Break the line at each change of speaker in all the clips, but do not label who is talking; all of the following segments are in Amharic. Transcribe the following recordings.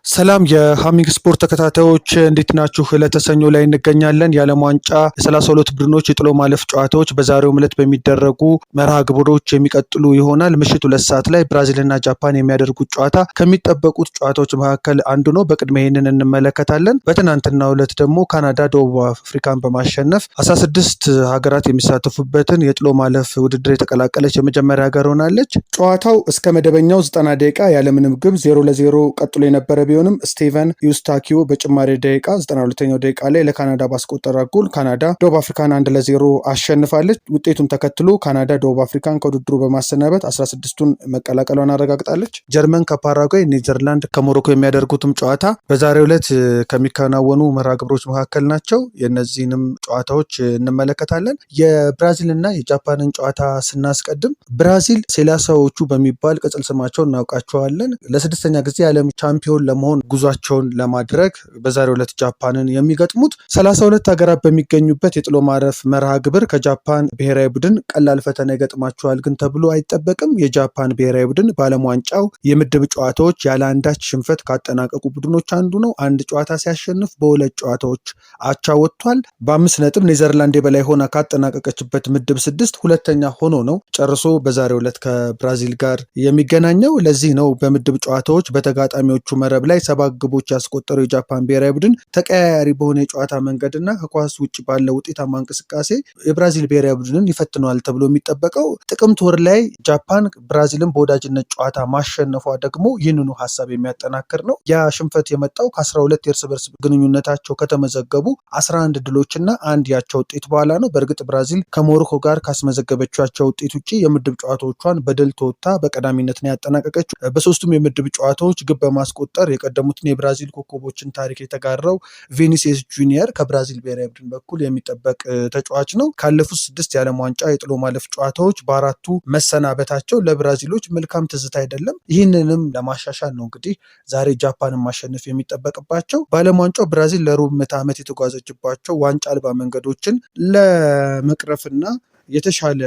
ሰላም የሃሚንግ ስፖርት ተከታታዮች እንዴት ናችሁ? ለተሰኞ ላይ እንገኛለን። የዓለም ዋንጫ የ32 ቡድኖች የጥሎ ማለፍ ጨዋታዎች በዛሬው ዕለት በሚደረጉ መርሃ ግብሮች የሚቀጥሉ ይሆናል። ምሽት 2 ሰዓት ላይ ብራዚልና ጃፓን የሚያደርጉት ጨዋታ ከሚጠበቁት ጨዋታዎች መካከል አንዱ ነው። በቅድሚያ ይህንን እንመለከታለን። በትናንትናው ዕለት ደግሞ ካናዳ ደቡብ አፍሪካን በማሸነፍ 16 ሀገራት የሚሳተፉበትን የጥሎ ማለፍ ውድድር የተቀላቀለች የመጀመሪያ ሀገር ሆናለች። ጨዋታው እስከ መደበኛው 90 ደቂቃ ያለምንም ግብ 0-0 ቀጥሎ የነበረ ቢሆንም ስቴቨን ዩስታኪዮ በጭማሪ ደቂቃ 92ኛው ደቂቃ ላይ ለካናዳ ባስቆጠረ ጎል ካናዳ ደቡብ አፍሪካን 1-0 አሸንፋለች። ውጤቱን ተከትሎ ካናዳ ደቡብ አፍሪካን ከውድድሩ በማሰናበት 16ቱን መቀላቀሏን አረጋግጣለች። ጀርመን ከፓራጓይ፣ ኔዘርላንድ ከሞሮኮ የሚያደርጉትም ጨዋታ በዛሬው ዕለት ከሚከናወኑ መርሃ ግብሮች መካከል ናቸው። የእነዚህንም ጨዋታዎች እንመለከታለን። የብራዚልና የጃፓንን ጨዋታ ስናስቀድም ብራዚል ሴላሳዎቹ በሚባል ቅጽል ስማቸው እናውቃቸዋለን። ለ6ኛ ጊዜ የዓለም ቻምፒዮን ለመሆን ጉዟቸውን ለማድረግ በዛሬው ዕለት ጃፓንን የሚገጥሙት 32 ሀገራት በሚገኙበት የጥሎ ማለፍ መርሃ ግብር ከጃፓን ብሔራዊ ቡድን ቀላል ፈተና ይገጥማቸዋል ግን ተብሎ አይጠበቅም። የጃፓን ብሔራዊ ቡድን በዓለም ዋንጫው የምድብ ጨዋታዎች ያለ አንዳች ሽንፈት ካጠናቀቁ ቡድኖች አንዱ ነው። አንድ ጨዋታ ሲያሸንፍ በሁለት ጨዋታዎች አቻ ወጥቷል። በ5 ነጥብ ኔዘርላንድ የበላይ ሆና ካጠናቀቀችበት ምድብ 6 ሁለተኛ ሆኖ ነው ጨርሶ በዛሬው ዕለት ከብራዚል ጋር የሚገናኘው። ለዚህ ነው በምድብ ጨዋታዎች በተጋጣሚዎቹ መረብ ላይ 7 ግቦች ያስቆጠረው የጃፓን ብሔራዊ ቡድን ተቀያያሪ በሆነ የጨዋታ መንገድና ከኳስ ውጭ ባለው ውጤታማ እንቅስቃሴ የብራዚል ብሔራዊ ቡድንን ይፈትነዋል ተብሎ የሚጠበቀው። ጥቅምት ወር ላይ ጃፓን ብራዚልን በወዳጅነት ጨዋታ ማሸነፏ ደግሞ ይህንኑ ሀሳብ የሚያጠናክር ነው። ያ ሽንፈት የመጣው ከ12 የእርስ በርስ ግንኙነታቸው ከተመዘገቡ 11 ድሎችና አንድ ያቻ ውጤት በኋላ ነው። በእርግጥ ብራዚል ከሞሮኮ ጋር ካስመዘገበቻቸው ውጤት ውጭ የምድብ ጨዋታዎቿን በድል ተወጥታ በቀዳሚነት ነው ያጠናቀቀችው። በሶስቱም የምድብ ጨዋታዎች ግብ በማስቆጠር የቀደሙትን የብራዚል ኮከቦችን ታሪክ የተጋራው ቪኒሲየስ ጁኒየር ከብራዚል ብሔራዊ ቡድን በኩል የሚጠበቅ ተጫዋች ነው። ካለፉት 6 የዓለም ዋንጫ የጥሎ ማለፍ ጨዋታዎች በ4ቱ መሰናበታቸው ለብራዚሎች መልካም ትዝታ አይደለም። ይህንንም ለማሻሻል ነው እንግዲህ ዛሬ ጃፓንን ማሸነፍ የሚጠበቅባቸው። በዓለም ዋንጫው ብራዚል ለሩብ ምዕተ ዓመት የተጓዘችባቸው ዋንጫ አልባ መንገዶችን ለመቅረፍና የተሻለ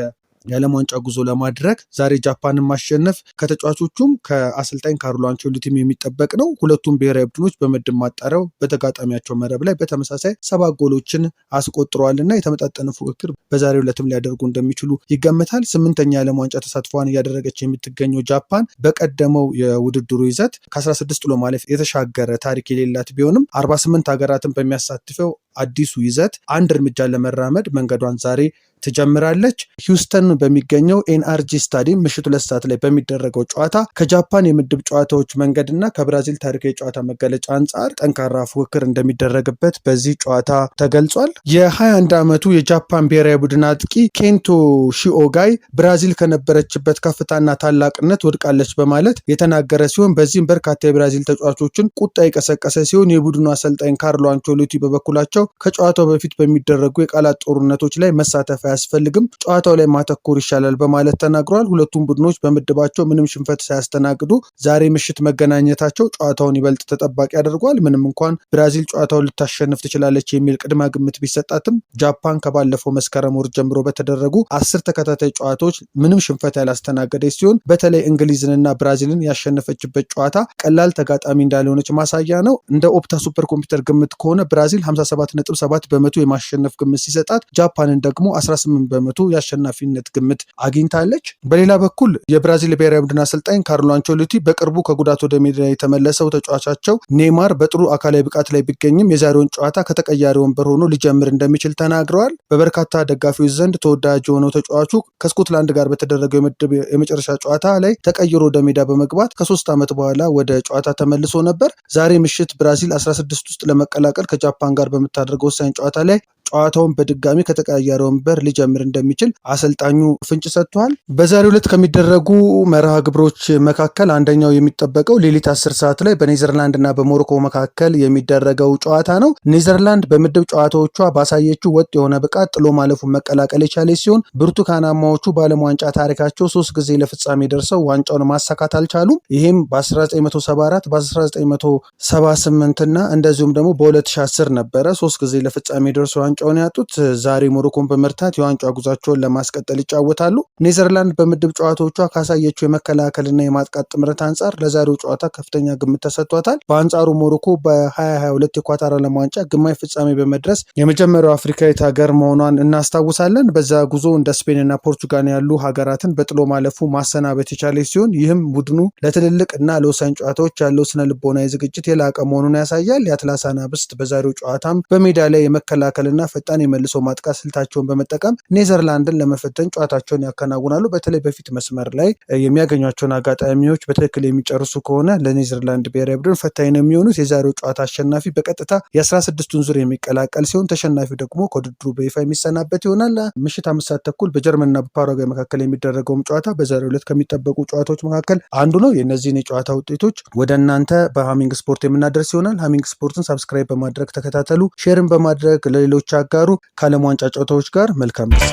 የዓለም ዋንጫ ጉዞ ለማድረግ ዛሬ ጃፓንን ማሸነፍ ከተጫዋቾቹም ከአሰልጣኝ ካርሎ አንቸሎቲም የሚጠበቅ ነው። ሁለቱም ብሔራዊ ቡድኖች በምድብ ማጣሪያው በተጋጣሚያቸው መረብ ላይ በተመሳሳይ 7 ጎሎችን አስቆጥረዋልና የተመጣጠነ ፉክክር በዛሬው ዕለትም ሊያደርጉ እንደሚችሉ ይገመታል። 8ኛ የዓለም ዋንጫ ተሳትፏን እያደረገች የምትገኘው ጃፓን በቀደመው የውድድሩ ይዘት ከ16 ጥሎ ማለፍ የተሻገረ ታሪክ የሌላት ቢሆንም 48 ሀገራትን በሚያሳትፈው አዲሱ ይዘት አንድ እርምጃ ለመራመድ መንገዷን ዛሬ ትጀምራለች። ሂውስተን በሚገኘው ኤንአርጂ ስታዲየም ምሽት 2 ሰዓት ላይ በሚደረገው ጨዋታ ከጃፓን የምድብ ጨዋታዎች መንገድና ከብራዚል ታሪካዊ ጨዋታ መገለጫ አንጻር ጠንካራ ፉክክር እንደሚደረግበት በዚህ ጨዋታ ተገልጿል። የ21 ዓመቱ የጃፓን ብሔራዊ ቡድን አጥቂ ኬንቶ ሺኦጋይ ብራዚል ከነበረችበት ከፍታና ታላቅነት ወድቃለች በማለት የተናገረ ሲሆን በዚህም በርካታ የብራዚል ተጫዋቾችን ቁጣ የቀሰቀሰ ሲሆን የቡድኑ አሰልጣኝ ካርሎ አንቸሎቲ በበኩላቸው ከጨዋታው በፊት በሚደረጉ የቃላት ጦርነቶች ላይ መሳተፍ አያስፈልግም፣ ጨዋታው ላይ ማተኮር ይሻላል በማለት ተናግረዋል። ሁለቱም ቡድኖች በምድባቸው ምንም ሽንፈት ሳያስተናግዱ ዛሬ ምሽት መገናኘታቸው ጨዋታውን ይበልጥ ተጠባቂ ያደርገዋል። ምንም እንኳን ብራዚል ጨዋታውን ልታሸንፍ ትችላለች የሚል ቅድመ ግምት ቢሰጣትም ጃፓን ከባለፈው መስከረም ወር ጀምሮ በተደረጉ 10 ተከታታይ ጨዋታዎች ምንም ሽንፈት ያላስተናገደች ሲሆን በተለይ እንግሊዝንና ብራዚልን ያሸነፈችበት ጨዋታ ቀላል ተጋጣሚ እንዳልሆነች ማሳያ ነው። እንደ ኦፕታ ሱፐር ኮምፒውተር ግምት ከሆነ ብራዚል 57.7 በመቶ የማሸነፍ ግምት ሲሰጣት ጃፓንን ደግሞ 18 በመቶ የአሸናፊነት ግምት አግኝታለች። በሌላ በኩል የብራዚል ብሔራዊ ቡድን አሰልጣኝ ካርሎ አንቸሎቲ በቅርቡ ከጉዳት ወደ ሜዳ የተመለሰው ተጫዋቻቸው ኔይማር በጥሩ አካላዊ ብቃት ላይ ቢገኝም የዛሬውን ጨዋታ ከተቀያሪ ወንበር ሆኖ ሊጀምር እንደሚችል ተናግረዋል። በበርካታ ደጋፊዎች ዘንድ ተወዳጅ የሆነው ተጫዋቹ ከስኮትላንድ ጋር በተደረገው የመጨረሻ ጨዋታ ላይ ተቀይሮ ወደ ሜዳ በመግባት ከ3 ዓመት በኋላ ወደ ጨዋታ ተመልሶ ነበር። ዛሬ ምሽት ብራዚል 16 ውስጥ ለመቀላቀል ከጃፓን ጋር በምታደርገው ወሳኝ ጨዋታ ላይ ጨዋታውን በድጋሚ ከተቀያየረ ወንበር ሊጀምር እንደሚችል አሰልጣኙ ፍንጭ ሰጥቷል። በዛሬው ዕለት ከሚደረጉ መርሃ ግብሮች መካከል አንደኛው የሚጠበቀው ሌሊት 10 ሰዓት ላይ በኔዘርላንድ እና በሞሮኮ መካከል የሚደረገው ጨዋታ ነው። ኔዘርላንድ በምድብ ጨዋታዎቿ ባሳየችው ወጥ የሆነ ብቃት ጥሎ ማለፉን መቀላቀል የቻለች ሲሆን ብርቱካናማዎቹ በዓለም ዋንጫ ታሪካቸው 3 ጊዜ ለፍጻሜ ደርሰው ዋንጫውን ማሳካት አልቻሉም። ይህም በ1974 በ1978 እና እንደዚሁም ደግሞ በ2010 ነበረ 3 ጊዜ ለፍጻሜ ደርሰው ዋንጫ ዋንጫውን ያጡት ዛሬ ሞሮኮን በመርታት የዋንጫ ጉዟቸውን ለማስቀጠል ይጫወታሉ። ኔዘርላንድ በምድብ ጨዋታዎቿ ካሳየችው የመከላከልና የማጥቃት ጥምረት አንጻር ለዛሬው ጨዋታ ከፍተኛ ግምት ተሰጥቷታል። በአንጻሩ ሞሮኮ በ2022 የኳታር ዓለም ዋንጫ ግማሽ ፍጻሜ በመድረስ የመጀመሪያው አፍሪካዊት ሀገር መሆኗን እናስታውሳለን። በዛ ጉዞ እንደ ስፔንና ፖርቹጋል ያሉ ሀገራትን በጥሎ ማለፉ ማሰናበት የቻለች ሲሆን ይህም ቡድኑ ለትልልቅ እና ለወሳኝ ጨዋታዎች ያለው ስነ ልቦናዊ ዝግጅት የላቀ መሆኑን ያሳያል። የአትላስ አናብስት በዛሬው ጨዋታም በሜዳ ላይ የመከላከልና ፈጣን የመልሶ ማጥቃት ስልታቸውን በመጠቀም ኔዘርላንድን ለመፈተን ጨዋታቸውን ያከናውናሉ። በተለይ በፊት መስመር ላይ የሚያገኟቸውን አጋጣሚዎች በትክክል የሚጨርሱ ከሆነ ለኔዘርላንድ ብሔራዊ ቡድን ፈታኝ ነው የሚሆኑት። የዛሬው ጨዋታ አሸናፊ በቀጥታ የ16ቱን ዙር የሚቀላቀል ሲሆን ተሸናፊው ደግሞ ከውድድሩ በይፋ የሚሰናበት ይሆናል። ምሽት 5 ሰዓት ተኩል በጀርመንና በፓራጓይ መካከል የሚደረገውም ጨዋታ በዛሬው ዕለት ከሚጠበቁ ጨዋታዎች መካከል አንዱ ነው። የእነዚህን የጨዋታ ውጤቶች ወደ እናንተ በሃሚንግ ስፖርት የምናደርስ ይሆናል። ሃሚንግ ስፖርትን ሰብስክራይብ በማድረግ ተከታተሉ፣ ሼርን በማድረግ ለሌሎች አጋሩ። ከዓለም ዋንጫ ጨዋታዎች ጋር መልካም ጊዜ